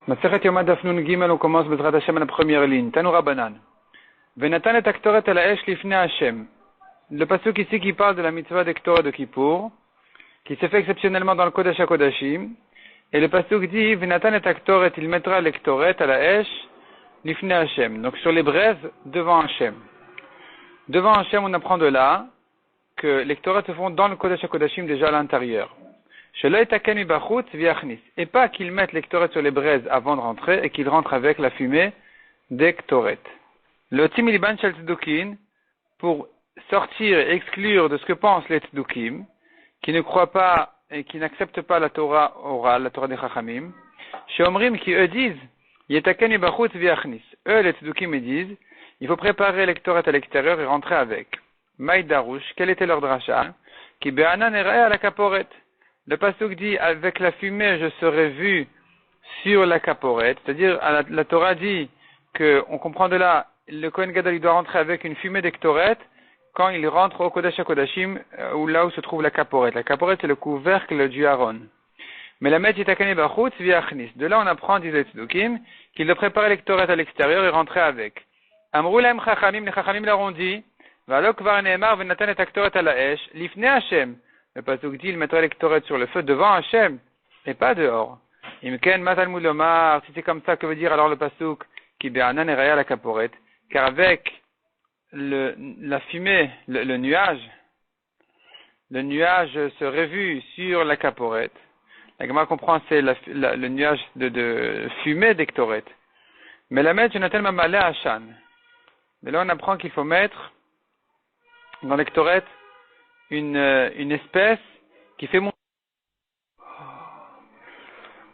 Masechet Yoma Daf Nun Gimel, on commence Bezrat Hashem à la première ligne. Tanu Rabbanan. Venatan et Aktoret à la Esh Lifne Hashem. Le pasuk ici qui parle de la mitzvah d'Ektoret de Kippour, qui se fait exceptionnellement dans le Kodesh HaKodashim. Et le pasuk dit, Venatan et Aktoret, il mettra l'Ektoret à la Esh Lifne Hashem. Donc sur les braises devant Hashem. Devant Hashem, on apprend de là que l'Ektoret se font dans le Kodesh HaKodashim déjà à l'intérieur. Et pas qu'ils mettent l'Ektoret sur les braises avant de rentrer et qu'ils rentrent avec la fumée d'Ektoret. Le Timiliban Shel Tzedukim, pour sortir et exclure de ce que pensent les Tzedukim, qui ne croient pas et qui n'acceptent pas la Torah orale, la Torah des Chachamim, chez Omrim qui eux disent, Yetaken Bachut Viachnis. Eux, les Tzedukim, ils disent, il faut préparer l'Ektoret à l'extérieur et rentrer avec. Maïd Darouche, quel était leur dracha? Qui Be'anan Erae à la Kaporet. Le pasuk dit, avec la fumée, je serai vu sur la caporette. C'est-à-dire, la Torah dit qu'on comprend de là, le Kohen Gadol, il doit rentrer avec une fumée d'Ektoret quand il rentre au Kodesh HaKodashim, là où se trouve la caporette. La caporette, c'est le couvercle du Aaron. Mais la Met Yitakane Bachutz Viachnis. De là, on apprend, disait Tzedukim, qu'il doit préparer l'Ektoret à l'extérieur et rentrer avec. Amroulaim Chachamim, les Chachamim leur dit, Valok var neemar venatan et Aktoret à la Esh, lifne Hashem. Le pasuk dit, il mettra l'Ektoret sur le feu devant Hachem, et pas dehors. Imken matal moulomar, si c'est comme ça, que veut dire alors le pasuk, qui be'anan eraya la caporette, car avec la fumée, le nuage serait vu sur la caporette. La Gemara comprend, c'est le nuage de fumée d'Ektoret. Mais la mettre, Jonathan Mamalé Hachan. Mais là, on apprend qu'il faut mettre dans l'Ektoret une espèce qui fait monter.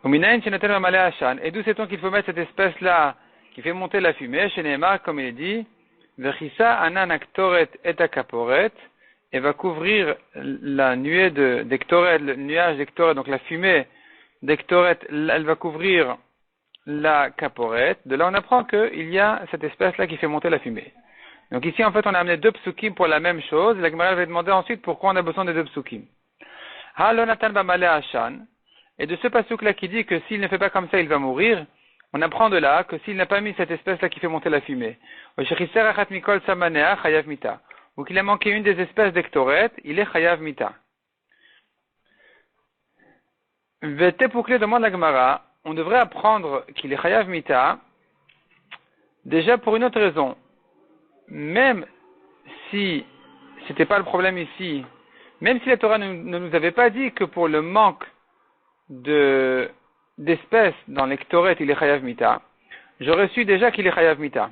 Et d'où sait-on qu'il faut mettre cette espèce-là qui fait monter la fumée? Chez Neymar, comme il est dit, Vechissa anan aktoret et akaporet, et va couvrir la nuée d'Ektoret, le nuage d'Ektoret, donc la fumée d'Ektoret, elle va couvrir la caporet. De là, on apprend qu'il y a cette espèce-là qui fait monter la fumée. Donc ici, en fait, on a amené deux psukim pour la même chose. La Gemara va demander ensuite pourquoi on a besoin de deux psukim. Halonatan bamale Hashan. Et de ce pasuk-là qui dit que s'il ne fait pas comme ça, il va mourir, on apprend de là que s'il n'a pas mis cette espèce-là qui fait monter la fumée, ou qu'il a manqué une des espèces d'Ektoret, il est chayav mita. Vete poukle demande la Gemara, on devrait apprendre qu'il est chayav mita, déjà pour une autre raison. Même si c'était pas le problème ici, même si la Torah ne nous avait pas dit que pour le manque d'espèces dans l'Ektoret, il est chayav mita, j'aurais su déjà qu'il est chayav mita.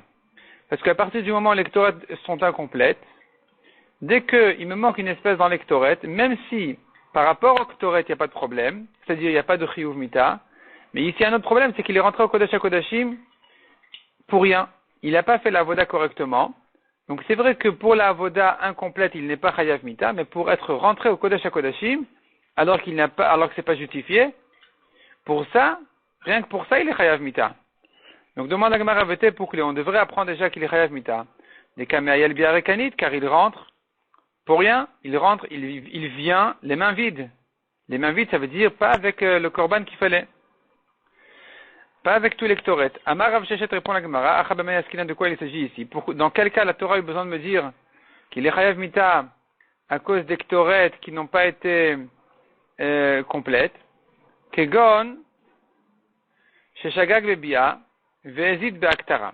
Parce qu'à partir du moment où les Ektoret sont incomplètes, dès qu'il me manque une espèce dans l'Ektoret, même si par rapport au Ektoret il n'y a pas de problème, c'est-à-dire il n'y a pas de chiyuv mita, mais ici un autre problème, c'est qu'il est rentré au Kodesh HaKodashim pour rien. Il n'a pas fait la voda correctement. Donc c'est vrai que pour la avoda incomplète, il n'est pas chayav mita, mais pour être rentré au Kodesh HaKodashim, alors que c'est pas justifié, pour ça, rien que pour ça, il est chayav mita. Donc demande à Gemara Vete pour que on devrait apprendre déjà qu'il est chayav mita. Des kameayel biarekanit, car il rentre pour rien, il rentre, il vient les mains vides. Les mains vides, ça veut dire pas avec le korban qu'il fallait. Pas avec tout l'Ektoret. Amar Rav Sheshet répond à la Gemara, Achabamay Askinan, de quoi il s'agit ici? Dans quel cas la Torah a eu besoin de me dire qu'il est chayav mita à cause d'Ektoret qui n'ont pas été complètes? Kegon, Sheshagag Bebia, Vezid Beaktara.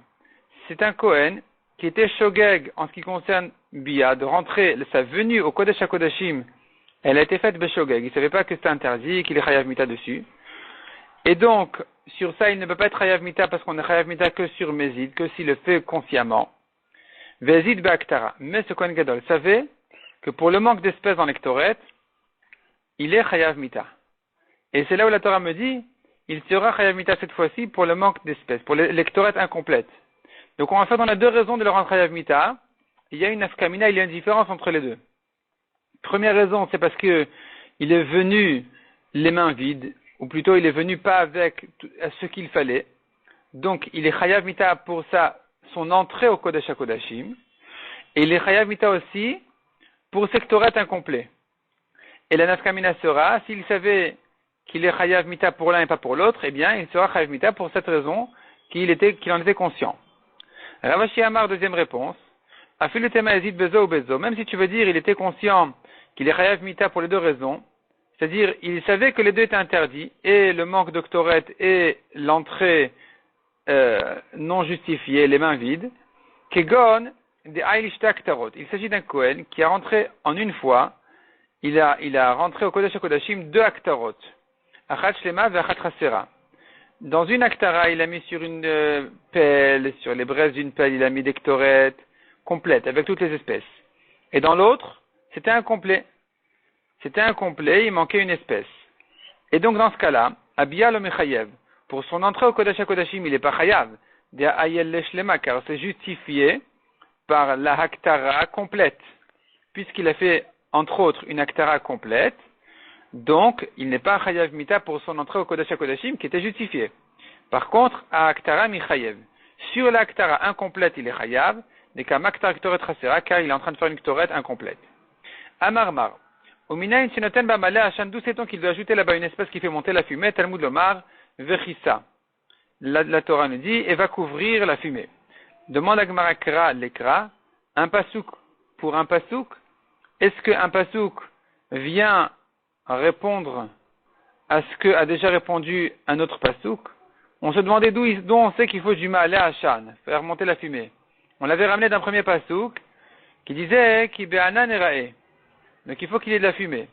C'est un Kohen qui était shogeg en ce qui concerne Bia, de rentrer, sa venue au Kodesh HaKodashim, elle a été faite beshogeg. Il ne savait pas que c'était interdit, qu'il est chayav mita dessus. Et donc, sur ça, il ne peut pas être chayav mita parce qu'on est chayav mita que sur Mézid, que s'il le fait consciemment. Vezid Beaktara. Mais ce Kohen Gadol savait que pour le manque d'espèces dans l'Ektoret, il est chayav mita. Et c'est là où la Torah me dit, il sera chayav mita cette fois-ci pour le manque d'espèces, pour l'Ektoret incomplète. Donc en fait, on a deux raisons de le rendre chayav mita. Il y a une nafkamina, il y a une différence entre les deux. Première raison, c'est parce que il est venu les mains vides, ou plutôt il est venu pas avec ce qu'il fallait. Donc il est chayav mita pour ça, son entrée au Kodesh HaKodashim. Et il est chayav mita aussi pour sectoret incomplet. Et la nafkamina sera, s'il savait qu'il est chayav mita pour l'un et pas pour l'autre, eh bien, il sera chayav mita pour cette raison qu'il en était conscient. Rav Ashi Amar, deuxième réponse. Afilu tema yazid bezo ou bezo. Même si tu veux dire, il était conscient qu'il est chayav mita pour les deux raisons, c'est-à-dire, il savait que les deux étaient interdits, et le manque d'octoret et l'entrée non justifiée, les mains vides. Kegon de Ailishta Aktarot. Il s'agit d'un Kohen qui a rentré en une fois, il a rentré au Kodesh HaKodashim 2 Aktarot. Achat Shlema ve Achat Chasera. Dans une Aktara, il a mis sur une pelle, sur les braises d'une pelle, il a mis des Ktoret complètes, avec toutes les espèces. Et dans l'autre, c'était incomplet. Il manquait une espèce. Et donc dans ce cas-là, Abiyah lo mechayev. Pour son entrée au Kodesh HaKodashim, il n'est pas chayav. Dia ayel leshlema, car c'est justifié par la Haktara complète. Puisqu'il a fait, entre autres, une Haktara complète, donc il n'est pas chayav mita pour son entrée au Kodesh HaKodashim qui était justifié. Par contre, à Haktara mi chayev. Sur la Haktara incomplète, il est chayav, n'est qu'à Maktar Ktoret Chasera, car il est en train de faire une Ktoret incomplète. Amarmar. Au Minayin Sinoten Bamale Hachan, d'où sait-on qu'il doit ajouter là-bas une espèce qui fait monter la fumée, Talmud Lomar, Vechissa. La Torah nous dit, et va couvrir la fumée. Demande à Gemara Kra, l'Ekra, un pasouk pour un pasouk. Est-ce qu'un pasouk vient répondre à ce que a déjà répondu un autre pasouk? On se demandait d'où on sait qu'il faut du Ma'ale Hachan, faire monter la fumée. On l'avait ramené d'un premier pasouk qui disait Ki be'anan erae. Donc il faut qu'il y ait de la fumée.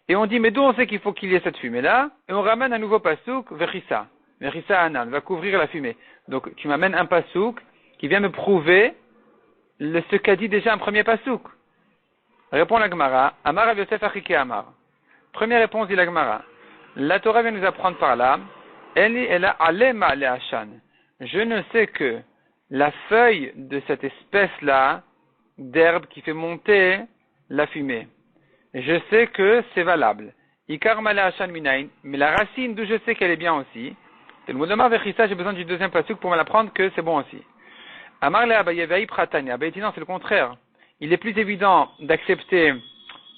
Et on dit, mais d'où on sait qu'il faut qu'il y ait cette fumée-là? Et on ramène un nouveau pasouk, Vechissa. Vechissa Anan, va couvrir la fumée. Donc tu m'amènes un pasouk qui vient me prouver ce qu'a dit déjà un premier pasouk. Répond la Gemara, Amar Rav Yosef Achike Amar. Première réponse dit la Gemara. La Torah vient nous apprendre par là, Eli ela alema ale Hachan. Je ne sais que la feuille de cette espèce-là, d'herbe qui fait monter la fumée. Je sais que c'est valable. Ikar male Hachan minayin, mais la racine d'où je sais qu'elle est bien aussi. C'est le mot de Mar Vechissa, j'ai besoin du deuxième pasuk pour me l'apprendre que c'est bon aussi. Amar le Abaye ve'i pratania. Abaye dit non, c'est le contraire. Il est plus évident d'accepter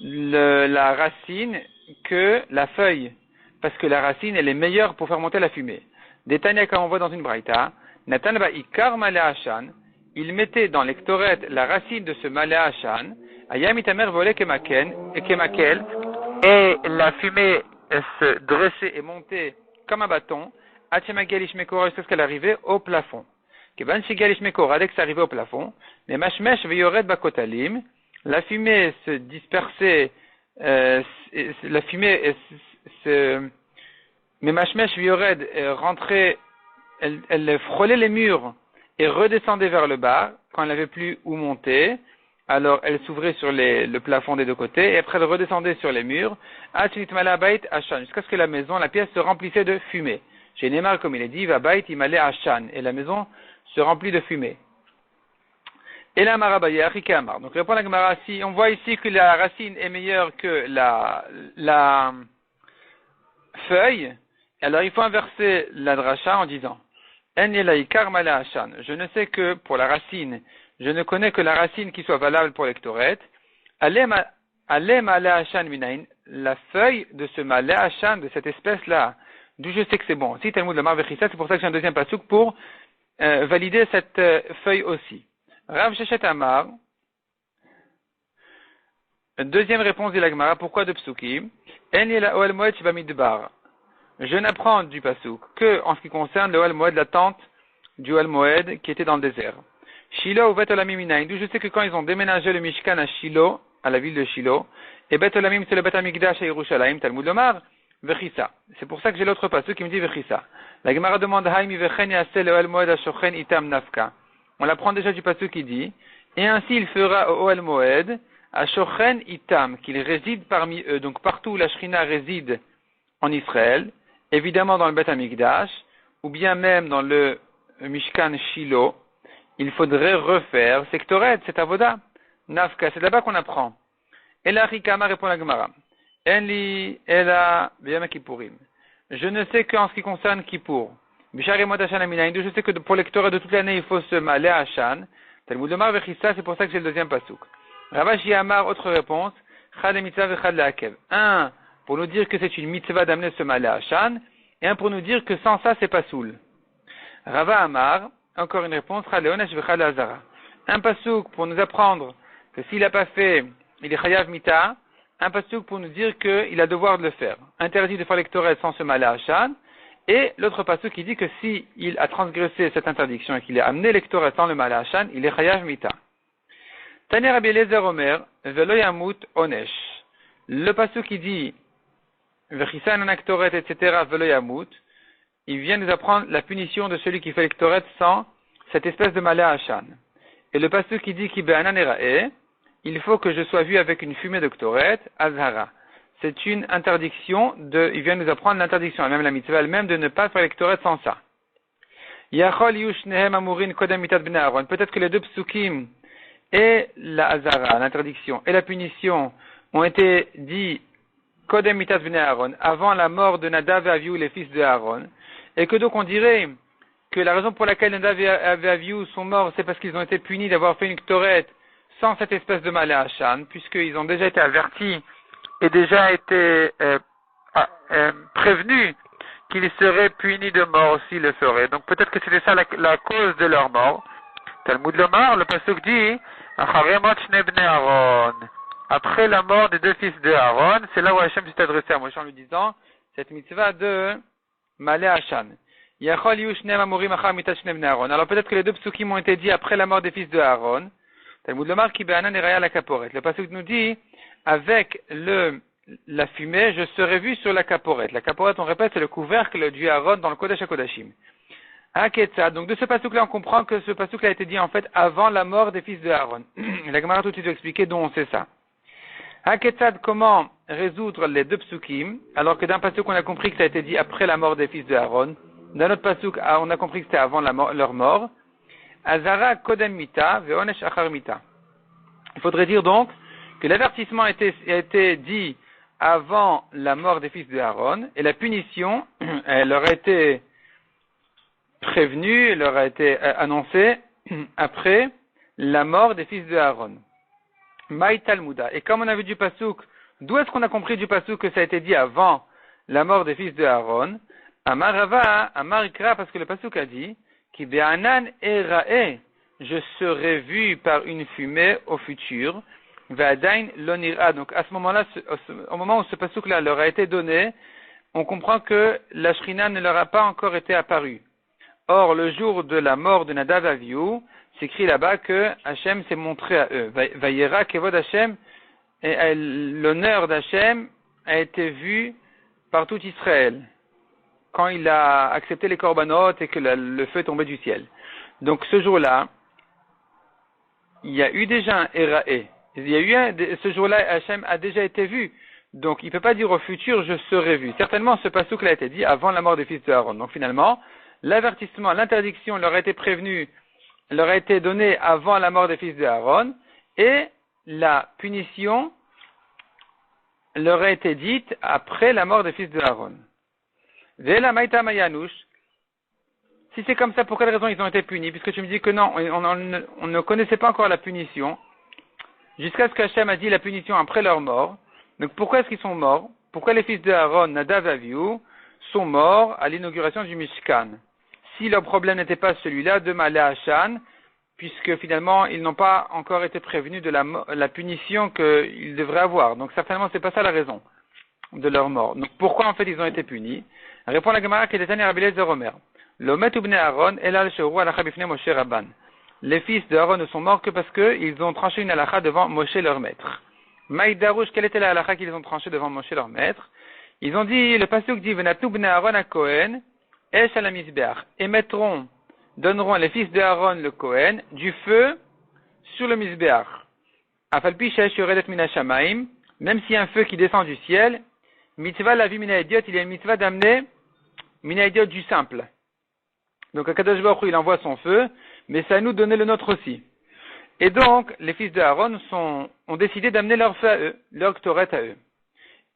la racine que la feuille. Parce que la racine, elle est meilleure pour faire monter la fumée. Détania, comme on voit dans une braïta, Natan ba ikar male Hachan, il mettait dans l'ectoret la racine de ce male Hachan, Ayam itamer volé kemaken, et la fumée se dressait et montait comme un bâton, Hachemagelish Mekora, jusqu'à ce qu'elle arrivait au plafond. Keban Shigalish Mekora, dès que ça arrivait au plafond, les mashmesh veyored bakotalim, la fumée se dispersait, la fumée mais mashmesh veyored rentrait, elle frôlait les murs et redescendait vers le bas, quand elle n'avait plus où monter. Alors, elle s'ouvrait sur le plafond des deux côtés, et après elle redescendait sur les murs, jusqu'à ce que la maison, la pièce se remplissait de fumée. Chez Neymar, comme il est dit, va bait imale Hachan, et la maison se remplit de fumée. Et la Marabaye, Arikamar. Donc, répond la Gemara, si on voit ici que la racine est meilleure que la feuille, alors il faut inverser la dracha en disant, En yelaikar male Hachan. Je ne sais que pour la racine, je ne connais que la racine qui soit valable pour l'ectoret. Alem ale Hachan minayin, la feuille de ce male Hachan, de cette espèce-là, d'où je sais que c'est bon. Si Talmud Lomar Vechissa, c'est pour ça que j'ai un deuxième pasuk pour valider cette feuille aussi. Rav Shechet Amar, deuxième réponse de la Gemara, pourquoi de psukim? En yela oel moed sheba midbar. Je n'apprends du pasuk que en ce qui concerne le oel moed, la tente du oel moed qui était dans le désert. Shiloh ou Bet Olamim minayin, d'où je sais que quand ils ont déménagé le Mishkan à Shiloh, à la ville de Shiloh, et Bet Olamim c'est le Bet Hamikdash à Yerushalayim, Talmud Lomar, Vechissa. C'est pour ça que j'ai l'autre passage qui me dit Vechissa. La Gemara demande Haïmi Vechen Yaseh le Oel Moed Ashochen Itam Nafka. On l'apprend déjà du passage qui dit, et ainsi il fera au Oel Moed Ashochen Itam, qu'il réside parmi eux, donc partout où la Shrina réside en Israël, évidemment dans le Bet Hamikdash, ou bien même dans le Mishkan Shiloh, il faudrait refaire Sektoret, c'est Avoda. Nafka, c'est là-bas qu'on apprend. Et là, Rikama répond la Gemara. Enli, Ela, Biyama Kippourim. Je ne sais qu'en ce qui concerne Kippour. Bishari Mod Hachan Aminayin, je sais que pour Lektoret de toute l'année, il faut se maler à Hachan. Talmud Lomar Vechissa, c'est pour ça que j'ai le deuxième pasouk. Ravashi Amar, autre réponse. Chad Mitzvah Vechad Leakev. Un pour nous dire que c'est une mitzvah d'amener ce malé Hashan, et un pour nous dire que sans ça, c'est pas soul. Rava Amar, encore une réponse, un pasouk pour nous apprendre que s'il n'a pas fait, il est chayav mita, un pasouk pour nous dire qu'il a devoir de le faire. Interdit de faire l'ectoret sans ce malé Hashan, et l'autre pasouk qui dit que si il a transgressé cette interdiction et qu'il a amené l'ectoret sans le malé Hashan, il est chayav mita. Tani Rabbi Eliezer Omer, velo yamut onesh. Le pasouk qui dit V'chisan anaktoret, etc., velo yamut, il vient nous apprendre la punition de celui qui fait l'ektoret sans cette espèce de malé Hashan. Et le pasuk qui dit ki be'anan era'e, il faut que je sois vu avec une fumée d'ektoret, azhara. C'est une interdiction il vient nous apprendre l'interdiction, même la mitzvah elle-même, de ne pas faire l'ektoret sans ça. Yachol yush nehem amurin kodem mitat bnei Aaron. Peut-être que les deux psukim et la azhara, l'interdiction, et la punition ont été dits kodem mitat bnei Aaron, avant la mort de Nadav et Avihu, les fils de Aaron. Et que donc on dirait que la raison pour laquelle Nadav et Avihu sont morts, c'est parce qu'ils ont été punis d'avoir fait une ktoret sans cette espèce de malé Hashan, puisqu'ils ont déjà été avertis et déjà été prévenus qu'ils seraient punis de mort s'ils le feraient. Donc peut-être que c'était ça la cause de leur mort. Talmud Lomar, le pasuk dit après la mort des deux fils de Aaron, c'est là où Hachem s'est adressé à Moshe en lui disant cette mitzvah de malé Hashan. Alors peut-être que les deux psukim ont été dit après la mort des fils de Aaron. Talmud Lomar ki be'anan eraya la kaporet. Le pasuk nous dit avec la fumée, je serai vu sur la kaporet. La kaporet, on répète, c'est le couvercle du Aaron dans le Kodesh HaKodashim. Donc de ce pasuk-là, on comprend que ce pasuk-là a été dit en fait avant la mort des fils de Aaron. La Gemara tout de suite expliquer d'où on sait ça. Haketzad, comment résoudre les deux psukim, alors que d'un pasuk on a compris que ça a été dit après la mort des fils de Aaron, d'un autre pasuk on a compris que c'était avant leur mort. Azara kodem mita ve'onesh achar mita. Il faudrait dire donc que l'avertissement a été dit avant la mort des fils de Aaron, et la punition, elle leur a été prévenue, elle leur a été annoncée après la mort des fils de Aaron. Maï Talmuda. Et comme on a vu du pasuk, d'où est-ce qu'on a compris du pasuk que ça a été dit avant la mort des fils de Aaron? Amar Rava, Amar Ikra, parce que le pasuk a dit Ki be'anan era'e, je serai vu par une fumée au futur. Ve'adain lonira. Donc à ce moment-là, au moment où ce pasuk-là leur a été donné, on comprend que la Shrina ne leur a pas encore été apparue. Or, le jour de la mort de Nadav et Avihu, c'est écrit là-bas que Hachem s'est montré à eux. Vayera kevod Hachem, et l'honneur d'Hachem a été vu par tout Israël quand il a accepté les korbanot et que le feu est tombé du ciel. Donc ce jour-là, il y a eu déjà un Erae. Ce jour-là, Hachem a déjà été vu. Donc il ne peut pas dire au futur, je serai vu. Certainement, ce pasuk-là a été dit avant la mort des fils de Aaron. Donc finalement, l'avertissement, l'interdiction leur a été prévenue, leur a été donnée avant la mort des fils de Aaron, et la punition leur a été dite après la mort des fils de Aaron. Vela maïta mayanouch. Si c'est comme ça, pour quelle raison ils ont été punis? Puisque tu me dis que non, on ne connaissait pas encore la punition, jusqu'à ce qu'Hachem a dit la punition après leur mort. Donc pourquoi est-ce qu'ils sont morts? Pourquoi les fils de Aaron, Nadav et Avihu, sont morts à l'inauguration du Mishkan? Si leur problème n'était pas celui-là de Malé Hashan, puisque finalement ils n'ont pas encore été prévenus de la punition qu'ils devraient avoir. Donc certainement c'est pas ça la raison de leur mort. Donc pourquoi en fait ils ont été punis? Répond la Gemara qui est Tani Rabbi Eliezer Omer. L'Omet ubnei Aaron elal she'oru halacha bifnei Moshe Rabban. Les fils de Aaron ne sont morts que parce qu'ils ont tranché une halacha devant Moshe leur maître. Maïdarouche, quelle était la halacha qu'ils ont tranché devant Moshe leur maître? Ils ont dit, le pasuk dit, Venatnu bnei Aaron à Kohen, esh ala mizbeach, et donneront les fils de Aaron le Kohen du feu sur le mizbeach. Afalpi shesh yoredet min hashamaim, même s'il y a un feu qui descend du ciel, mitzvah la vie mina idiot, il y a une mitzvah d'amener mina idiot du simple. Donc Akadosh Baruch Hu, il envoie son feu, mais c'est à nous de donner le nôtre aussi. Et donc, les fils de Aaron ont décidé d'amener leur feu à eux, leur ktoret à eux.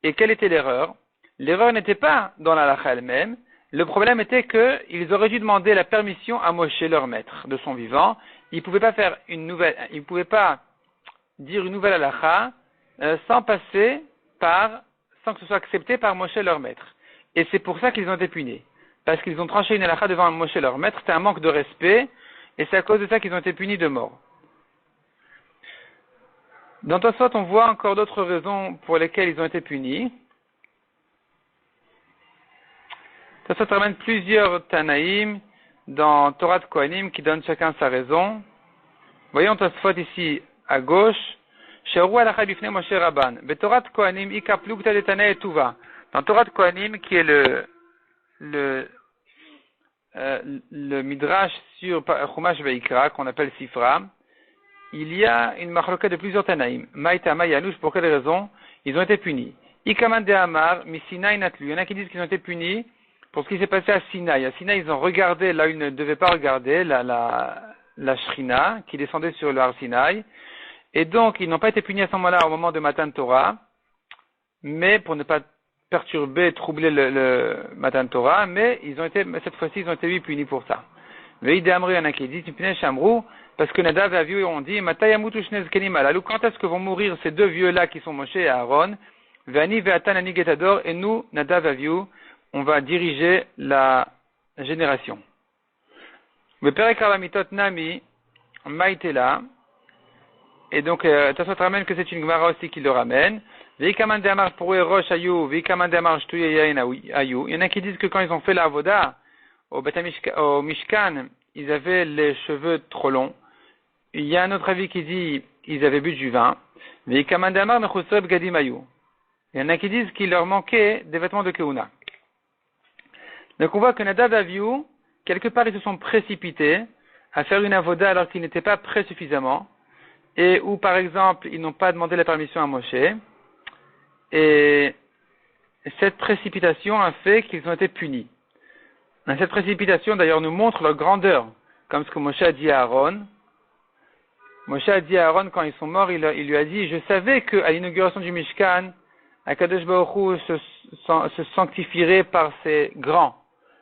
Et quelle était l'erreur? L'erreur n'était pas dans la halacha elle-même. Le problème était qu'ils auraient dû demander la permission à Moshe, leur maître, de son vivant. Ils pouvaient pas dire une nouvelle halacha sans sans que ce soit accepté par Moshe leur maître. Et c'est pour ça qu'ils ont été punis. Parce qu'ils ont tranché une halakha devant Moshe leur maître, c'était un manque de respect, et c'est à cause de ça qu'ils ont été punis de mort. Dans Tosfot, on voit encore d'autres raisons pour lesquelles ils ont été punis. Tosfot ramène plusieurs Tanaïm dans Torah de Kohanim qui donnent chacun sa raison. Voyons Tosfot ici à gauche. Sheru halakha bifnei Moshe Rabban. Betorat Kohanim ika plugta de Tana et Tuva. Dans Torah de Kohanim, qui est le midrash sur Chumash Veikra, qu'on appelle Sifra, il y a une machloka de plusieurs Tanaïm. Maïtama Yanouch, pour quelle raison ils ont été punis? Ikaman de Amar, mi Sinaï Natlu. Il y en a qui disent qu'ils ont été punis pour ce qui s'est passé à Sinaï. À Sinaï, ils ont regardé là où ils ne devaient pas regarder, la Shrina, qui descendait sur le Har Sinaï. Et donc, ils n'ont pas été punis à ce moment-là, au moment de Matan Torah, mais pour ne pas perturber, troubler le Matan Torah, mais cette fois-ci, ils ont été punis pour ça. Veïde Amri, il y en a qui disent, parce que Nadav et Avihu ont dit, Matayamutu Shnez Kenim Alalu, quand est-ce que vont mourir ces deux vieux-là qui sont Moshe et Aaron, Ve'ani Ve'atan Ani Getador, et nous, Nadav et Avihu, on va diriger la génération. Le Perek Aramitot Nami, Maïtela, et donc, Tassot ramène que c'est une Gemara aussi qui le ramène. Ve'ikaman de Amar Pouré Rosh Ayu, Ve'ikaman de Amar Shtuye Yain Ayu. Il y en a qui disent que quand ils ont fait la Avoda, au Mishkan, ils avaient les cheveux trop longs. Il y a un autre avis qui dit qu'ils avaient bu du vin. Ve'ikaman de Amar Mechusreb Gadim Ayu. Il y en a qui disent qu'il leur manquait des vêtements de Keuna. Donc on voit que Nadav et Avihu, quelque part, ils se sont précipités à faire une avoda alors qu'ils n'étaient pas prêts suffisamment, et où, par exemple, ils n'ont pas demandé la permission à Moshe. Et cette précipitation a fait qu'ils ont été punis. Cette précipitation, d'ailleurs, nous montre leur grandeur, comme ce que Moshe a dit à Aaron. Moshe a dit à Aaron, quand ils sont morts, il lui a dit, je savais qu'à l'inauguration du Mishkan, Akadosh Baruch Hu se sanctifierait par ses grands.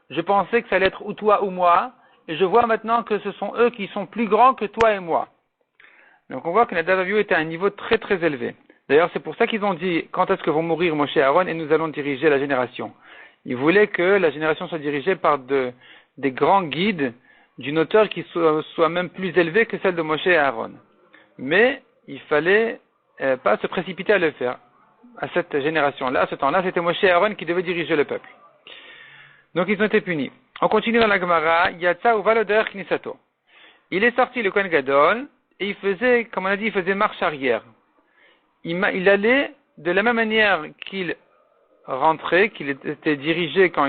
Je pensais que ça allait être ou toi ou moi, et je vois maintenant que ce sont eux qui sont plus grands que toi et moi. Donc on voit que Nadav et Avihu était à un niveau très très élevé. D'ailleurs, c'est pour ça qu'ils ont dit, quand est-ce que vont mourir Moshe et Aaron, et nous allons diriger la génération. Ils voulaient que la génération soit dirigée par des grands guides d'une hauteur qui soit même plus élevée que celle de Moshe et Aaron. Mais il fallait pas se précipiter à le faire. À cette génération-là, à ce temps-là, c'était Moshe et Aaron qui devaient diriger le peuple. Donc ils ont été punis. On continue dans la Gemara, Yatsa uva loder knisato. Il est sorti le Kohen Gadol, et il faisait, comme on a dit, il faisait marche arrière. Il allait de la même manière qu'il rentrait, qu'il était dirigé quand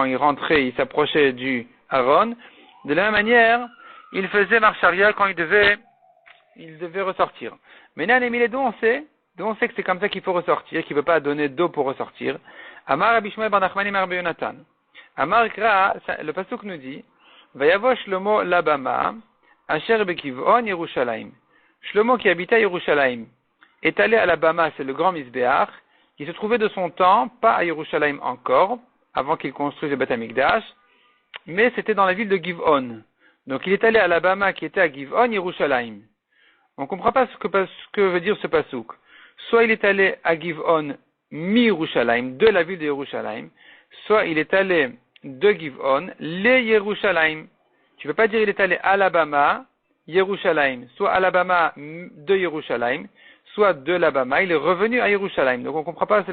il rentrait, il s'approchait du Aaron. De la même manière, il faisait marche arrière quand il devait ressortir. Mais là, d'où on sait que c'est comme ça qu'il faut ressortir, qu'il ne veut pas donner d'eau pour ressortir. Amar Rabbi Shmuel bar Nachmani mar Rabbi Yonatan. Amar Kra, le pasuk nous dit, Vayavo Shlomo labama, asher bekivon Yerushalayim. Shlomo qui habitait à Yerushalayim est allé à la Bama, c'est le grand Misbéach, qui se trouvait de son temps, pas à Yerushalayim encore, avant qu'il construise le Beth Amikdash, mais c'était dans la ville de Givon. Donc il est allé à la Bama qui était à Givon, Yerushalayim. On ne comprend pas ce que veut dire ce pasuk. Soit il est allé à Givon, mi-Yerushalayim, de la ville de Yerushalayim, soit il est allé de Givon, les Yerushalayim. Tu ne peux pas dire il est allé à Alabama, Yerushalayim, soit Alabama de Yerushalayim, soit de l'Alabama, il est revenu à Yerushalayim. Donc on ne comprend pas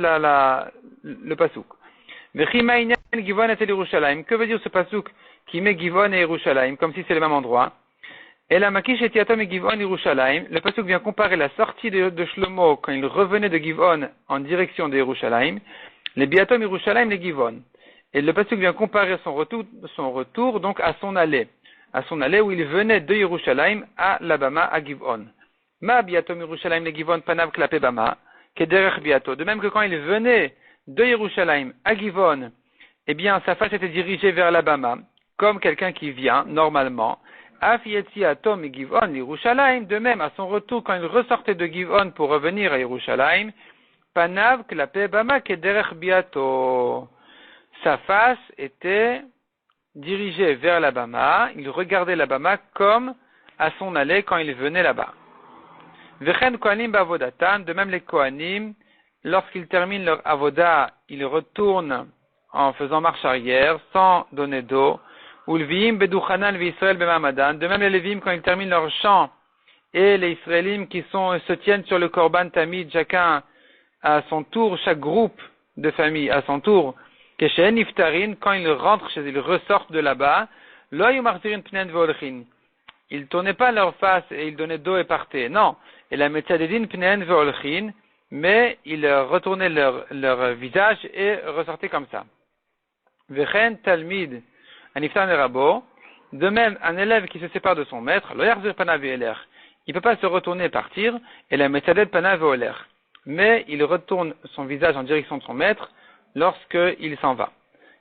le pasuk. Que veut dire ce pasuk qui met Givon et Yerushalayim, comme si c'est le même endroit? Et la Makish et Tiatom et Givon Yerushalayim, le pasuk vient comparer la sortie de Shlomo quand il revenait de Givon en direction de Yerushalayim, les Biatom Yerushalayim, les Givon. Et le pasuk vient comparer son retour donc à son allée où il venait de Yerushalayim à l'Abama, à Givon. Ma biatom Yerushalayim le Givon panav klape bama, kederech biato. De même que quand il venait de Yerushalayim à Givon, eh bien, sa face était dirigée vers l'Abama, comme quelqu'un qui vient, normalement. Af yetzi atom et Givon Yerushalayim, de même, à son retour, quand il ressortait de Givon pour revenir à Yerushalayim, panav klape bama, kederech biato. Sa face était dirigé vers l'Abama, il regardait l'Abama comme à son allée quand il venait là-bas. Vechen Kohanim Bavodatan, de même les Kohanim lorsqu'ils terminent leur avoda, ils retournent en faisant marche arrière, sans donner d'eau. Ou le Vim beduchanan v'Israël b'mamadan. De même les Lévim, quand ils terminent leur chant, et les Israélim qui se tiennent sur le Korban Tamid, chacun à son tour, chaque groupe de famille à son tour, Keshen Iftarin, quand ils rentrent chez eux, ils ressortent de là-bas, Loy Martirin Pnen Veolchin. Ils tournaient pas leur face et ils donnaient dos et partaient. Non. Et la Metzadedin Pnen Veolchin, mais ils retournaient leur visage et ressortaient comme ça. Vechen Talmid Aniftar Nerabo. De même, un élève qui se sépare de son maître, Lo Yarzir Panav Ve'eler. Il peut pas se retourner et partir, et la Metzaded Panav Ve'oler. Mais il retourne son visage en direction de son maître lorsqu'il s'en va.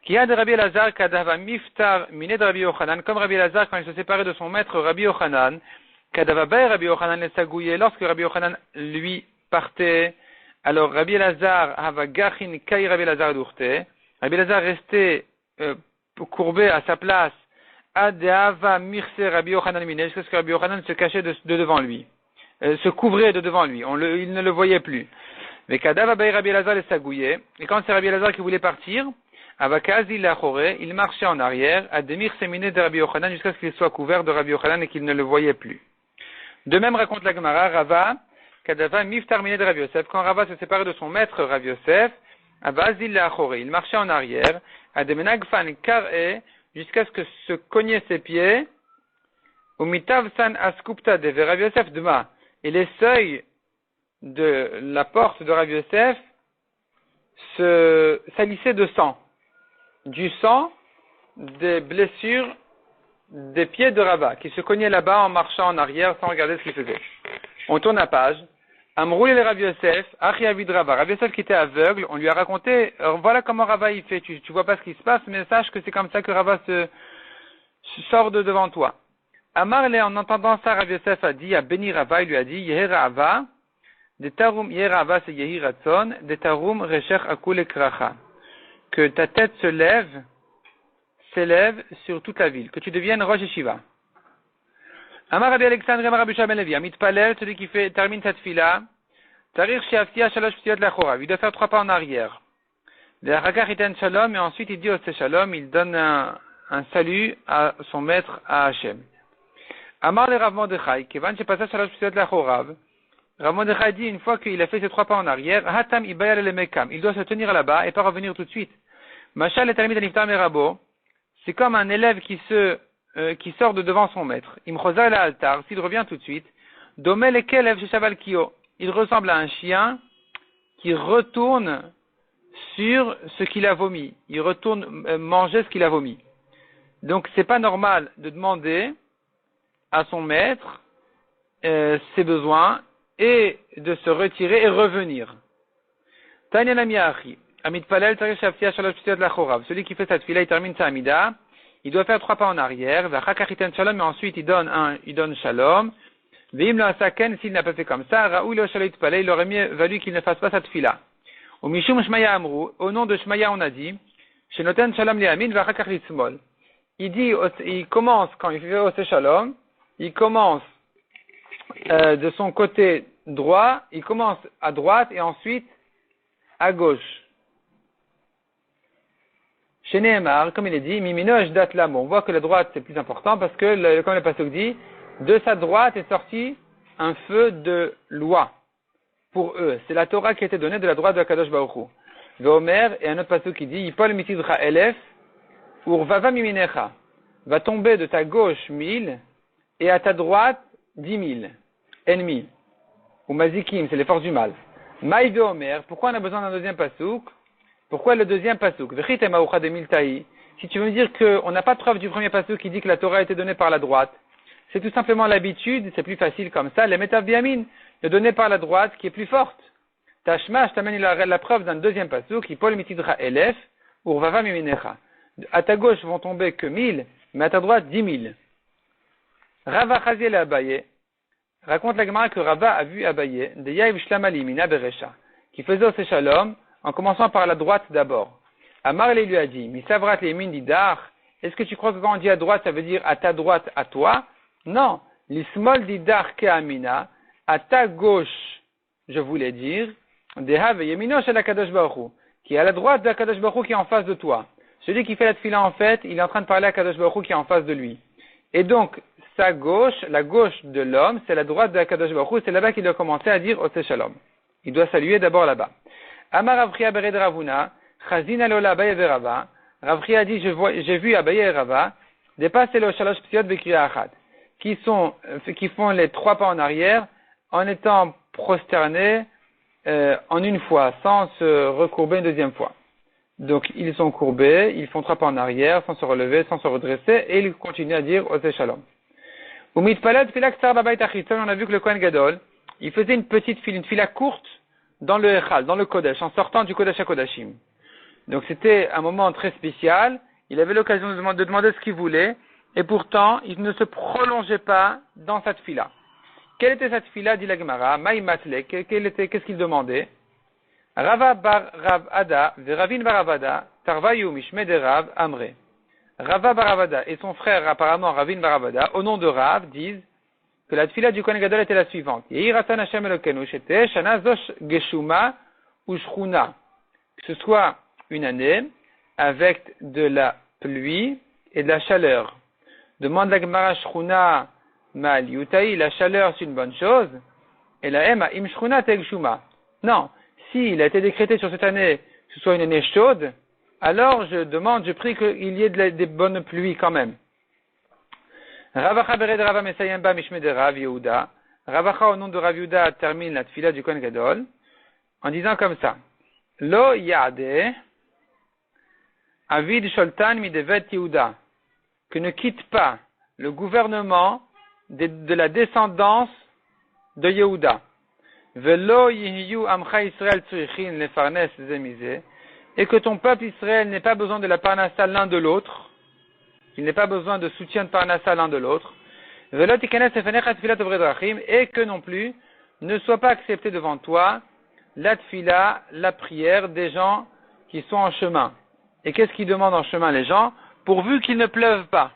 Kia de Rabbi Elazar kadava miftar miné de Rabbi Yochanan, comme Rabbi Elazar quand il se séparait de son maître Rabbi Yochanan, kadava bay Rabbi Yochanan les sagouillé, lorsque Rabbi Yochanan lui partait, alors Rabbi Elazar hava gachin kai Rabbi Elazar dourte, Rabbi Elazar restait courbé à sa place, adava mirse Rabbi Yochanan miné, jusqu'à ce que Rabbi Yochanan se cachait de devant lui. Se couvrait de devant lui, il ne le voyait plus. Mais Kadava Bay Rabbi Elazar les sagouillait, et quand c'est Rabbi Elazar qui voulait partir, Avakazi l'achoré, il marchait en arrière, à Demir Séminé de Rabbi Yochanan, jusqu'à ce qu'il soit couvert de Rabbi Yochanan et qu'il ne le voyait plus. De même raconte la Gemara, Rava, Kadava Miftar Miné de Rabbi Yosef, quand Rava se séparait de son maître Rabbi Yosef, Avazi l'achoré, il marchait en arrière, à Demenagfan Kar'e, jusqu'à ce que se cognaient ses pieds, Umitav San Askupta de Rabbi Yosef Dma, et les seuils de la porte de Rabbi Yosef se salissaient de sang. Du sang des blessures des pieds de Rava, qui se cognaient là-bas en marchant en arrière sans regarder ce qu'il faisait. On tourne la page. Amroul et Rabbi Yosef, Achi Avid Rava. Rabbi Yosef qui était aveugle, on lui a raconté, voilà comment Rava il fait, tu vois pas ce qui se passe, mais sache que c'est comme ça que Rava se sort de devant toi. Amarle, en entendant ça, Rabbi Yosef a dit à Beni Rava, il lui a dit, Yehera Ava, de Tarum, Yehera Ava c'est Yehi Ratson, de Tarum Reshech Akul Kracha. Que ta tête s'élève sur toute la ville, que tu deviennes Rosh Yeshiva. Amar Rabbi Alexandre, Amar Rabbi Shimon Levi, Amit Palel, celui qui termine cette fila, Tarir Sheaftia Shalosh Ptiot Lachorav, il doit faire 3 pas en arrière. De Hakar Iten Shalom, et ensuite il dit Ose Shalom, il donne un salut à son maître, à Hachem. Amar le Rav Mordechai, Kevan Shepasa Shalosh Ptiot Lachorav, Rav Mordechai dit, une fois qu'il a fait ses 3 pas en arrière, Hatam Ibayal le Mekam, il doit se tenir là-bas et pas revenir tout de suite. Machal et Talmid Aniftar Merabo, c'est comme un élève qui sort de devant son maître. Imchosa el altar, s'il revient tout de suite, Domel et Kelev chez Shaval Kio, il ressemble à un chien qui retourne sur ce qu'il a vomi. Il retourne manger ce qu'il a vomi. Donc c'est pas normal de demander à son maître ses besoins et de se retirer et revenir. Tanya Namiachi, Amit Palel Tarif Shaftia Shalosh Ptiot Lachorav, celui qui fait cette fila, il termine sa Amida, il doit faire 3 pas en arrière, Vachakach Iten Shalom, et ensuite il donne Shalom. Veim lo asaken, s'il n'a pas fait comme ça, Raoul lo Shalit Palel, il aurait mieux valu qu'il ne fasse pas cette fila. Au Mishum Shmaya Amrou, au nom de Shmaya on a dit, Shenoten Shalom Liamin, Vachakach Litzmol. Il commence, quand il fait Ose Shalom, il commence de son côté droit, il commence à droite et ensuite à gauche. Chez Nehemar, comme il est dit, Mimino Ejdat Lam. On voit que la droite c'est plus important parce que, comme le pasuk dit, de sa droite est sorti un feu de loi pour eux. C'est la Torah qui a été donnée de la droite de Kadosh Baruch Hu. Veomer, et un autre pasuk qui dit, Yipol mitidcha elef, urvava miminecha. Va tomber de ta gauche 1000 et à ta droite 10 000 ennemis. Ou mazikim, c'est les forces du mal. Maï Veomer, pourquoi on a besoin d'un deuxième pasuk? Pourquoi le deuxième pasuk? Si tu veux me dire qu'on n'a pas de preuve du premier pasuk qui dit que la Torah a été donnée par la droite, c'est tout simplement l'habitude, c'est plus facile comme ça, les métav biamin, le donner par la droite qui est plus forte. Tashma, je t'amène la preuve d'un deuxième pasuk, qui Paul mitidra elef, urvava miminecha. À ta gauche vont tomber que 1000, mais à ta droite 10 000. Rava Chaziel Abaye, raconte la Gemara que Rava a vu Abaye, de Yaïv Shlamali mina beresha, qui faisait au Shalom, en commençant par la droite d'abord. Amar lui a dit, Misavrat Lemin Didar, est-ce que tu crois que quand on dit à droite, ça veut dire à ta droite, à toi? Non. L'ismol Didar Keamina, à ta gauche, je voulais dire, Dehav yemino shel HaKadosh Baruch Hu, qui est à la droite de HaKadosh Baruch Hu qui est en face de toi. Celui qui fait la tefila en fait, il est en train de parler à HaKadosh Baruch Hu qui est en face de lui. Et donc, sa gauche, la gauche de l'homme, c'est la droite de HaKadosh Baruch Hu, c'est là-bas qu'il doit commencer à dire Oseh Shalom. Il doit saluer d'abord là-bas. Amar Rav Chia bered Ravuna, Chazin alola Abaye verava. Rav Chia dit, j'ai vu Abaye et Rava, dépasser le shalosh psiot bekriya achat, qui font les 3 pas en arrière, en étant prosternés, en une fois, sans se recourber une deuxième fois. Donc, ils sont courbés, ils font 3 pas en arrière, sans se relever, sans se redresser, et ils continuent à dire Oseh Shalom. On a vu que le Kohen Gadol, il faisait une petite file, une fila courte dans le Echal, dans le Kodesh, en sortant du Kodesh à Kodashim. Donc c'était un moment très spécial, il avait l'occasion de demander ce qu'il voulait, et pourtant, il ne se prolongeait pas dans cette fila. Quelle était cette fila, dit la Gemara, Maï Matle, qu'est-ce qu'il demandait? Rava bar Rav Ada, Veravin bar Avada, Tarvayu Mishme de Rav Amre. Rava bar Avada et son frère, apparemment Ravin bar Avada, au nom de Rav, disent que la tefila du Kohen Gadol était la suivante. Yehi Ratan Hashem Elokenu, Shete, Shana Zosh Geshuma ou Shruna. Que ce soit une année avec de la pluie et de la chaleur. Demande la Gemara Shruna Mal Yutaï, la chaleur c'est une bonne chose. Et la Ema Im Shruna Tel Geshuma. Non. S'il a été décrété sur cette année que ce soit une année chaude, alors je prie qu'il y ait des bonnes pluies quand même. Ravacha bered Rava Mesayem ba mishme de Rav Yehuda. Ravacha au nom de Rav Yehuda termine la tefila du Kohen Gadol en disant comme ça. Lo yade avid sholtan midevet Yehuda. Que ne quitte pas le gouvernement de la descendance de Yehuda. Velo yihiyu amcha Israël tzrichin lefarnes zemize, et que ton peuple Israël n'ait pas besoin de la parnassa l'un de l'autre, qu'il n'ait pas besoin de soutien de parnassa l'un de l'autre. Velo tikanes efenecha tfilat ovredrachim, et que non plus ne soit pas accepté devant toi la tfila, la prière des gens qui sont en chemin. Et qu'est-ce qu'ils demandent en chemin les gens? Pourvu qu'il ne pleuve pas.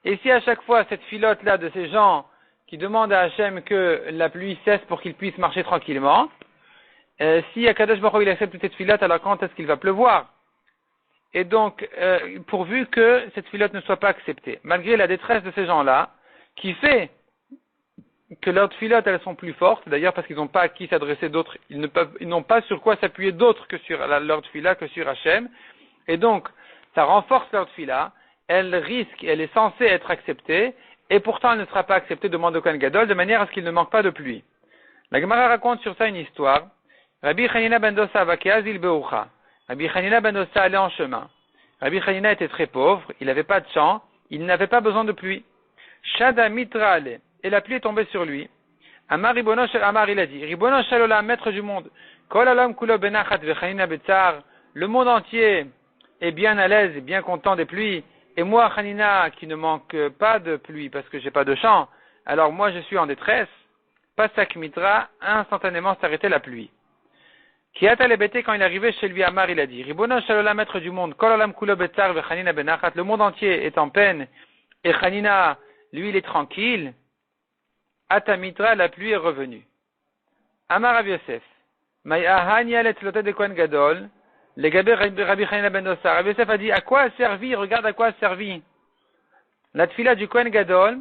Et si à chaque fois cette filote-là de ces gens qui demande à Hachem que la pluie cesse pour qu'il puisse marcher tranquillement, si Akadosh Baruch Hu il accepte cette filote, alors quand est-ce qu'il va pleuvoir? Et donc, pourvu que cette filote ne soit pas acceptée, malgré la détresse de ces gens-là, qui fait que leurs filotes elles sont plus fortes, d'ailleurs parce qu'ils n'ont pas à qui s'adresser d'autres, ils n'ont pas sur quoi s'appuyer d'autre que sur leur fila, que sur Hachem, et donc ça renforce leur fila, elle est censée être acceptée, et pourtant elle ne sera pas acceptée, demande au Kohen Gadol, de manière à ce qu'il ne manque pas de pluie. La Gemara raconte sur ça une histoire. Rabbi Chanina ben Dosa vakeazil beucha. Rabbi Chanina ben Dosa allait en chemin. Rabbi Chanina était très pauvre, il n'avait pas de champ, il n'avait pas besoin de pluie. Shada mitra ale, et la pluie est tombée sur lui. Amar Ribono Shel Amar, il a dit, Ribono Shel Olam, maître du monde, Kol Olam kulo benachat vechanina betzar, le monde entier est bien à l'aise et bien content des pluies, et moi, Hanina, qui ne manque pas de pluie parce que j'ai pas de champ, alors moi je suis en détresse, Pasak Mitra, instantanément s'arrêtait la pluie. Kiata lebete, quand il arrivait chez lui, Amar, il a dit, Ribono Shel Olam, maître du monde, Kol Olam kulo betzar vechanina benachat, le monde entier est en peine, et Hanina, lui, il est tranquille. Atamitra, la pluie est revenue. Amar Rav Yosef. Maïahani alet lotet de Kohen Gadol. Les Gabé Rabbi Chanina ben Dosa. Rav Yosef a dit, à quoi a servi, regarde à quoi a servi la tfila du Kohen Gadol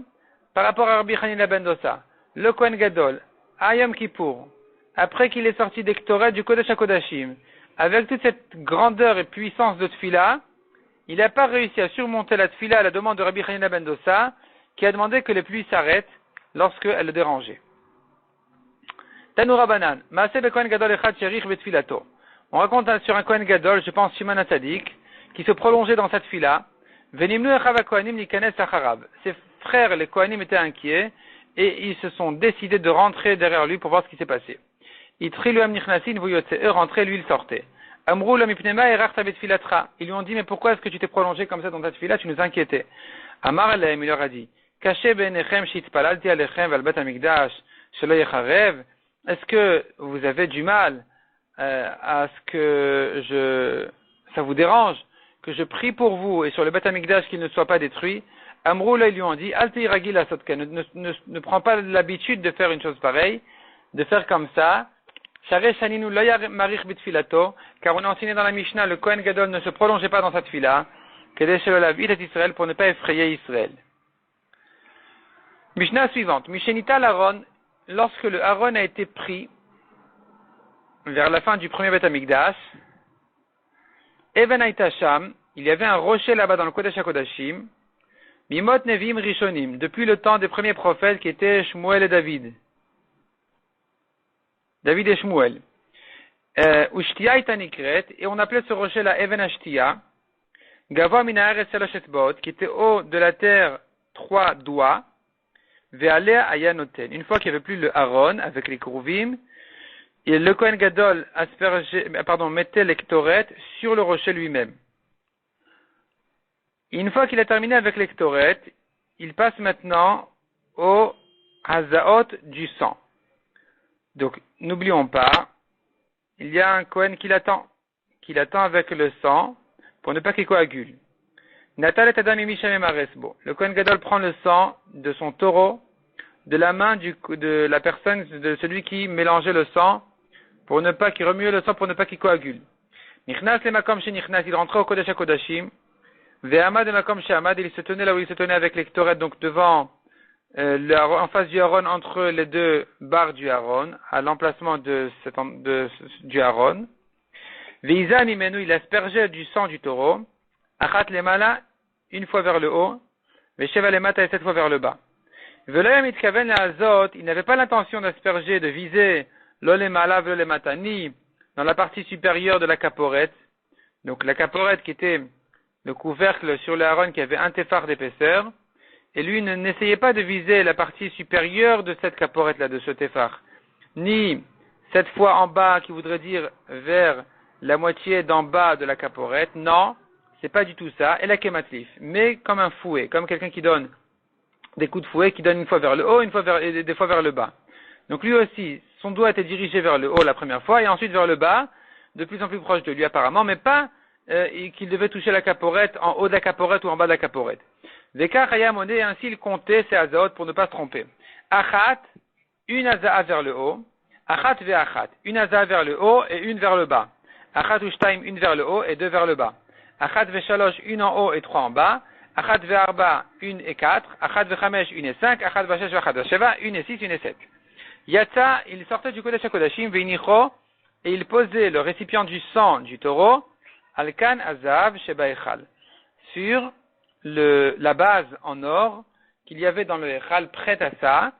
par rapport à Rabbi Chanina ben Dosa. Le Kohen Gadol, à Yom Kippour, après qu'il est sorti d'Ektoret du Kodesh HaKodashim, avec toute cette grandeur et puissance de tfila, il n'a pas réussi à surmonter la tfila à la demande de Rabbi Chanina ben Dosa, qui a demandé que les pluies s'arrêtent lorsqu'elles le dérangeaient. Tanoura Banan, Maaseh beKohen Gadol Echad Sherich betfilato. On raconte sur un Kohen Gadol, je pense Shimon HaTzadik, qui se prolongeait dans cette fila. Venimnu Echav HaKohanim Nikanes Acharav. Ses frères, les Kohanim, étaient inquiets et ils se sont décidés de rentrer derrière lui pour voir ce qui s'est passé. Itrilu Am Nichnasin Vuyotse. Eux rentraient, lui il sortait. Amrou Lo Mipnema Erachta betfilatra. Ils lui ont dit, mais pourquoi est-ce que tu t'es prolongé comme ça dans cette fila? Tu nous inquiétais. Amar Aleim, il leur a dit, Caché benechem shitpalalti alechem val bet hamikdash shelo yecharev. Est-ce que vous avez du mal à ce que ça vous dérange que je prie pour vous et sur le bet hamikdash qu'il ne soit pas détruit? Amrou là ils lui ont dit alti ragil asotken, ne prends pas l'habitude de faire une chose pareille, de faire comme ça Share Shaninu Loya Marich Bitfilato, car on a enseigné dans la Mishnah, le Kohen Gadol ne se prolongeait pas dans sa tfila, que des la vie d'Israël pour ne pas effrayer Israël. Mishnah suivante. Mishenita l'Aaron, lorsque le Aaron a été pris vers la fin du premier Beth Amikdash, Even Aitasham, il y avait un rocher là-bas dans le Kodesh HaKodashim, Mimot Nevim Rishonim, depuis le temps des premiers prophètes qui étaient Shmuel et David. David et Shmuel. Ushtia Itanikret, et on appelait ce rocher là Even Ashtia, Gavoa Minaher et Seloshetbot, qui était haut de la terre 3 doigts, Ve'alea Ayanoten. Une fois qu'il n'y avait plus le Aaron avec les Kouruvim, et le Kohen Gadol mettait l'Ektoret sur le rocher lui-même. Une fois qu'il a terminé avec l'Ektoret, il passe maintenant au Hazaot du sang. Donc, n'oublions pas, il y a un Kohen qui l'attend avec le sang pour ne pas qu'il coagule. Natal et Adam Mishamem Aresbo. Le Kohen Gadol prend le sang de son taureau, de la main de la personne, de celui qui mélangeait le sang, pour ne pas qu'il remue le sang, pour ne pas qu'il coagule. Nichnas le makom chez Nichnas, il rentrait au Kodesh HaKodashim. Ve'amad le makom chez Amad, il se tenait là où il se tenait avec l'Ektoret, donc devant, en face du Aaron, entre les deux barres du Aaron, à l'emplacement du Aaron. Ve'iza mimenu, il aspergeait du sang du taureau. Achat lemala, une fois vers le haut. Ve'sheva lemata, et 7 fois vers le bas. Ve'loya mitkaven la'azot, il n'avait pas l'intention d'asperger, de viser l'olemala ve'olemata, ni dans la partie supérieure de la caporette. Donc la caporette qui était le couvercle sur le Aaron qui avait un téphar d'épaisseur. Et lui n'essayait pas de viser la partie supérieure de cette caporette-là, de ce téphar. Ni 7 fois en bas, qui voudrait dire vers la moitié d'en bas de la caporette. Non, c'est pas du tout ça. Et la kématlif. Mais comme un fouet, comme quelqu'un qui donne des coups de fouet, qui donne une fois vers le haut, et des fois vers le bas. Donc lui aussi, son doigt était dirigé vers le haut la première fois, et ensuite vers le bas, de plus en plus proche de lui apparemment, mais pas qu'il devait toucher la caporette en haut de la caporette ou en bas de la caporette. Vekar Hayamone, et ainsi il comptait ses azaot pour ne pas se tromper. Achat, une azaa vers le haut. Achat ve achat, une azaa vers le haut et une vers le bas. Achat ushtaim, une vers le haut et 2 vers le bas. Achat ve shalosh, une en haut et 3 en bas. Achat ve arba, 1 et 4. Achat ve chamesh, 1 et 5. Achat ve shesh, achat ve sheva, 1 et 6, 1 et 7. Yatsa, il sortait du Kodesh HaKodashim, veinicho, et il posait le récipient du sang du taureau, alkan azav sheba echal, sur la base en or qu'il y avait dans le echal prête à ça,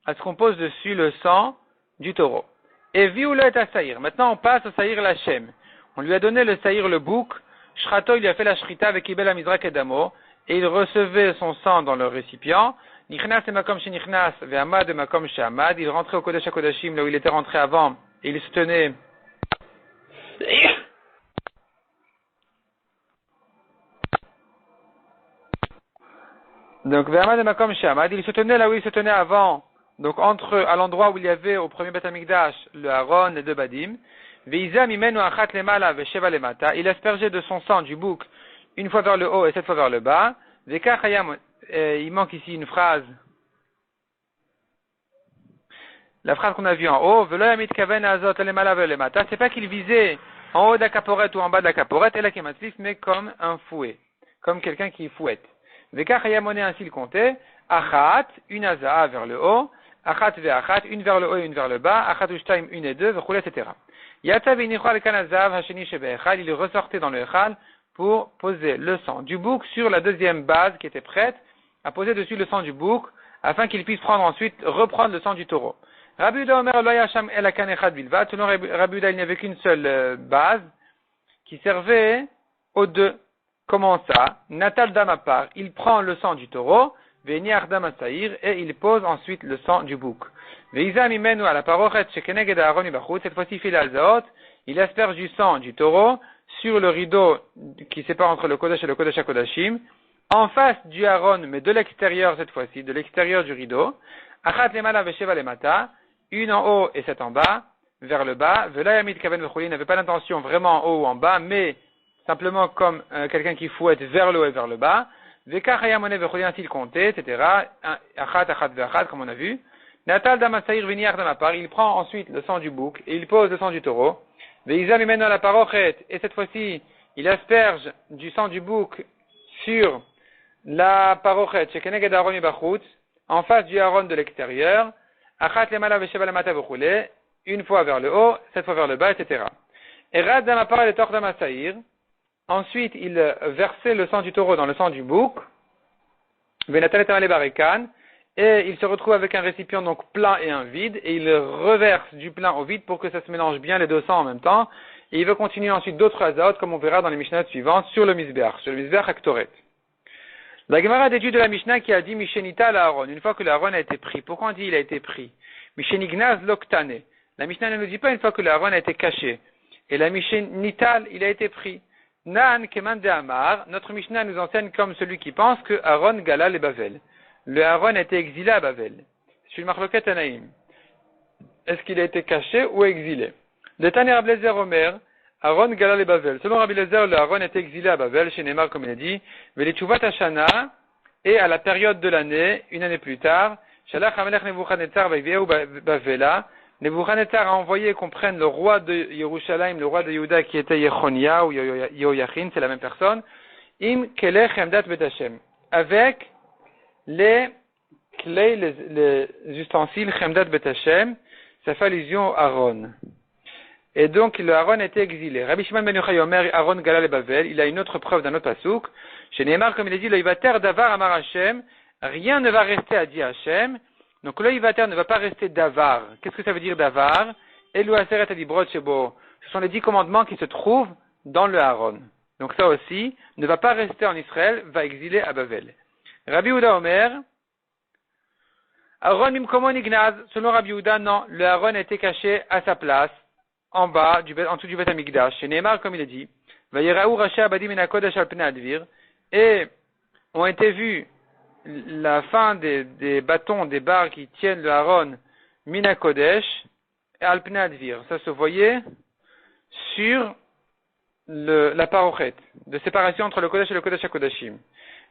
à ce qu'on pose dessus le sang du taureau. Et viou le et saïr. Maintenant on passe au saïr lachem. On lui a donné le saïr le bouc, shrato il lui a fait la shrita avec ibel amizrak et damo, et il recevait son sang dans le récipient. Nichnas et makom chez Nichnas, ve'amad et makom chez Amad, il rentrait au Kodesh HaKodashim, là où il était rentré avant, et il se tenait donc ve'amad et makom chez Amad, il se tenait là où il se tenait avant, donc à l'endroit où il y avait au premier Beth Amikdash, le Aaron, les 2 Badim, ve'iza mimenu achat lemala ve'sheva lemata, il aspergeait de son sang du bouc, une fois vers le haut et 7 fois vers le bas, ve'kach hayam. Il manque ici une phrase. La phrase qu'on a vue en haut, c'est pas qu'il visait en haut de la caporette ou en bas de la caporette, et la kématlif, mais comme un fouet, comme quelqu'un qui fouette. Vekach hayamone, ainsi il comptait, achat, une azaa vers le haut, achat ve achat, une vers le haut et une vers le bas, achat ushtaim, une et 2, vechule, etc. Yata vinicho al kanazav hasheni shebe echal, il ressortait dans le echal pour poser le sang du bouc sur la deuxième base qui était prête, à poser dessus le sang du bouc, afin qu'il puisse reprendre le sang du taureau. Rabbi Uda Omer lo yasham el akan echad bilvad, selon Rabbi Uda, il n'y avait qu'une seule base, qui servait aux 2. Comment ça? Natal Damapar, il prend le sang du taureau, Veniar Damasaïr, et il pose ensuite le sang du bouc. Veiza mimenu ala parochet shekeneged Aaron ubachut, cette fois-ci fil alzaot, il asperge du sang du taureau sur le rideau qui sépare entre le Kodesh et le Kodesh HaKodashim, en face du Aaron, mais de l'extérieur cette fois-ci, de l'extérieur du rideau, achat lemala vesheva lemata, une en haut et 7 en bas, vers le bas, velayamid kaven vechuli, n'avait pas l'intention vraiment en haut ou en bas, mais simplement comme quelqu'un qui fouette vers le haut et vers le bas, vekach hayamone vechuli, ainsi il comptait, etc., achat, achat, vechat, comme on a vu, Natal Damasaïr Viniar Damapar, il prend ensuite le sang du bouc et il pose le sang du taureau. Veizam lui mène dans la parochet, et cette fois-ci, il asperge du sang du bouc sur la parochet, Shekeneged Aaron Ibachut, en face du Aaron de l'extérieur, Achat Lemala Vesheva Lamata Vechule, une fois vers le haut, cette fois vers le bas, etc. Et Rad Damapar et Tor Damasaïr, ensuite il versait le sang du taureau dans le sang du bouc, Venatal et Tamale Barikan, et il se retrouve avec un récipient donc plein et un vide, et il reverse du plein au vide pour que ça se mélange bien les deux sangs en même temps, et il veut continuer ensuite d'autres azotes, comme on verra dans les Mishnahs suivantes, sur le Mizbeach Aktoret. La Gemara d'étude de la Mishnah qui a dit Mishenita la Aaron, une fois que l'Aaron a été pris. Pourquoi on dit il a été pris? Mishenignaz Loktane. La Mishnah ne nous dit pas une fois que l'Aaron a été caché. Et la Mishenital, il a été pris. Nan Keman de Amar, notre Mishnah nous enseigne comme celui qui pense que Aaron gala les Bavel. Le Aaron a été exilé à Bavel. C'est une marloquette Anaïm. Est-ce qu'il a été caché ou exilé? De Taner Ablezer Omer, Aaron gala les Bavel. Selon Rabbi Lezer, le Aaron a été exilé à Bavel, chez Neymar, comme il a dit, Velichuvat Hashana, et à la période de l'année, une année plus tard, Shalach Hamelech Nebuchadnezzar Vaiveu Bavela, Nebuchadnezzar a envoyé qu'on prenne le roi de Yerushalayim, le roi de Yehuda qui était Yechonia ou Yehoyachin, c'est la même personne, Im Kelech Hemdat Bet Hashem, avec les clés, les ustensiles Chemdat Bet Hashem, ça fait allusion à Aaron. Et donc, le Aaron a été exilé. Rabbi Shimon ben Yochai Omer, Aaron gala le Bavel, il a une autre preuve d'un autre pasouk. Chez Neymar, comme il a dit, le Ivater Davar Amar Hashem, rien ne va rester à dire Hashem. Donc, le Ivater ne va pas rester Davar. Qu'est-ce que ça veut dire Davar? Elu Aseret Adibrot Shebo. Ce sont les 10 commandements qui se trouvent dans le Aaron. Donc, ça aussi, ne va pas rester en Israël, va exiler à Bavel. Rabbi Yehuda Omer, Aaron Mimkomon Ignaz, selon Rabbi Yehuda, non, le Aaron a été caché à sa place, en bas, en dessous du Beth Amikdash. Chez Neymar, comme il a dit, Vayeraou Rashi Abadim Min HaKodesh Al Pnei Advir, et ont été vus la fin des bâtons, des barres qui tiennent le Aaron Min HaKodesh et Al Pnei Advir. Ça se voyait sur la parochet, de séparation entre le Kodesh et le Kodesh HaKodashim.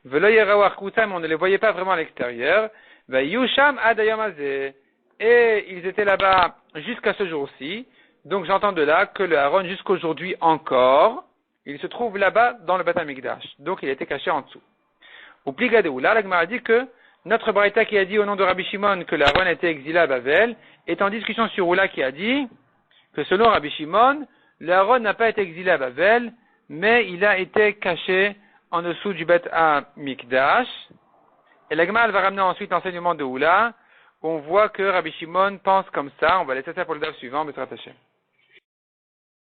Velo Yeraou Arkutam, on ne les voyait pas vraiment à l'extérieur. Vayusham Adayam Azeh, et ils étaient là-bas jusqu'à ce jour-ci. Donc j'entends de là que le Aaron jusqu'aujourd'hui encore, il se trouve là-bas dans le Beth Amikdash. Donc il a été caché en dessous. Au Pligadeoula, la Gemara dit que notre Braïta qui a dit au nom de Rabbi Shimon que le Aaron a été exilé à Bavel est en discussion sur Oula qui a dit que selon Rabbi Shimon, le Aaron n'a pas été exilé à Bavel, mais il a été caché en dessous du Beth Amikdash. Et la Gemara va ramener ensuite l'enseignement de Oula. On voit que Rabbi Shimon pense comme ça. On va laisser ça pour le DAF suivant, Bezrat Hashem.